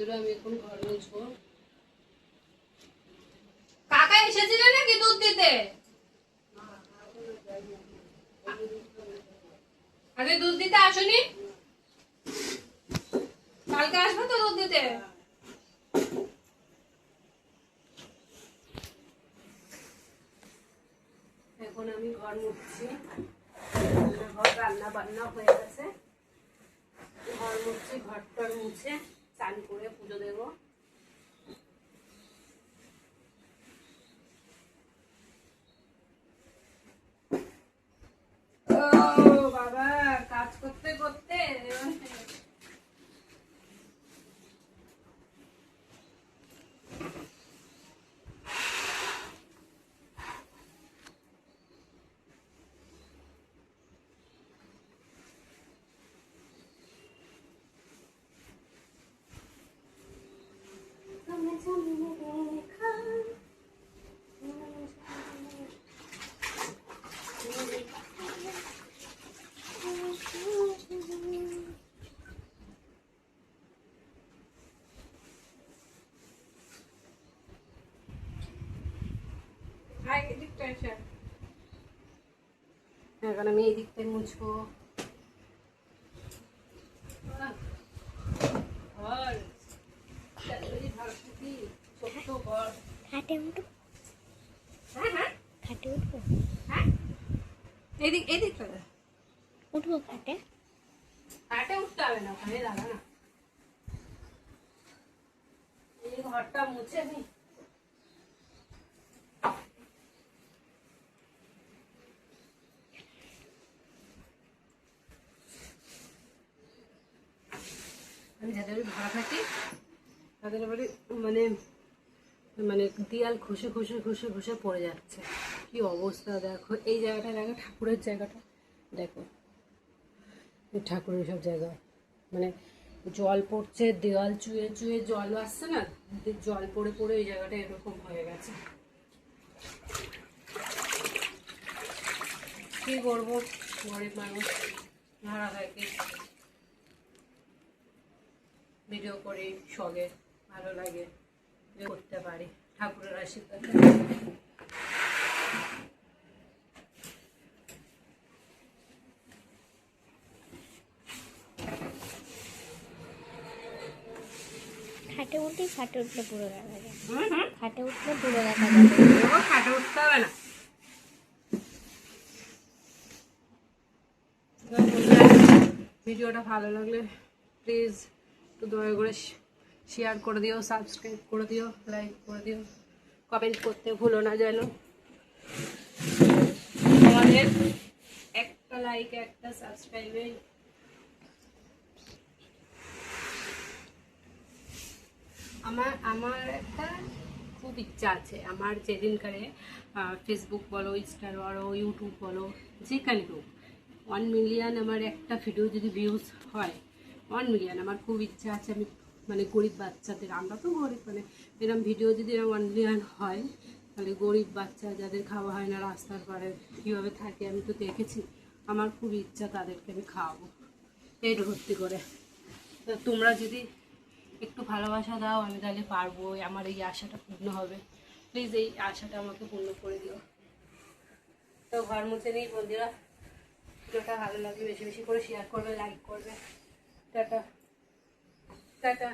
বন্ধুরা আমি এখন ঘর মুছবো। কাকা এসেছিল নাকি দুধ দিতে? আরে দুধ দিতে আসুনি? কালকে আসবে তো দুধ দিতে? এখন আমি ঘর মুছছি। ঘর রান্না বান্না হয়ে গেছে, ঘর মুছছি। ঘরটার মুছে চান করে পুজো দেবো। ও বাবা, কাজ করতে করতে এখন আমি এই দিকটাই মুছবো। খাটে উঠবো, খাটে উঠবো, উঠবো খাটে। খাটে উঠতে হবে না, ওখানে দাঁড়া না। এই ঘরটা মুছে নি। আমি যাদের ভাড়া থাকি তাদের বাড়ি মানে মানে দেয়াল ঘষে ঘষে ঘষে ঘষে পড়ে যাচ্ছে। কি অবস্থা দেখো, এই জায়গাটা দেখো, ঠাকুরের জায়গাটা দেখো, ঠাকুরের সব জায়গা মানে জল পড়ছে, দেওয়াল চুয়ে চুয়ে জল আসছে না, জল পড়ে পড়ে এই জায়গাটা এরকম হয়ে গেছে। কি করবো, গরিব মানুষ, ভাড়া থাকে, ভিডিও করি শখে, ভালো লাগে করতে পারি, ঠাকুরের আশীর্বাদ। খাটে উঠলে পুরো দেখা যায়। খাটে উঠলে পুরো দেখা যাবে। খাটে উঠতে হবে না। ভিডিওটা ভালো লাগলে প্লিজ একটু দয়া করে শেয়ার করে দিও, সাবস্ক্রাইব করে দিও, লাইক করে দিও, কমেন্ট করতে ভুলো না যেন। আমাদের একটা লাইক একটা সাবস্ক্রাইবে আমার একটা খুব ইচ্ছা আছে। আমার যেদিনকারে ফেসবুক বলো, ইনস্টা বলো, ইউটিউব বলো, যেখানে হোক 1 মিলিয়ন আমার একটা ভিডিও যদি ভিউজ হয়, 1 মিলিয়ন, আমার খুব ইচ্ছা আছে আমি মানে গরিব বাচ্চাদের, আমরা তো গরিব, মানে এরকম ভিডিও যদি 1 মিলিয়ন হয় তাহলে গরিব বাচ্চা যাদের খাওয়া হয় না, রাস্তার পাড়ে কীভাবে থাকে আমি তো দেখেছি, আমার খুব ইচ্ছা তাদেরকে আমি খাওয়াবো পেট ভর্তি করে। তো তোমরা যদি একটু ভালোবাসা দাও আমি তাহলে পারবো, আমার এই আশাটা পূর্ণ হবে। প্লিজ এই আশাটা আমাকে পূর্ণ করে দিও। তো ঘর মুছে নেই বন্ধুরা, ভিডিওটা ভালো লাগলে বেশি বেশি করে শেয়ার করবে, লাইক করবে। Tata tata.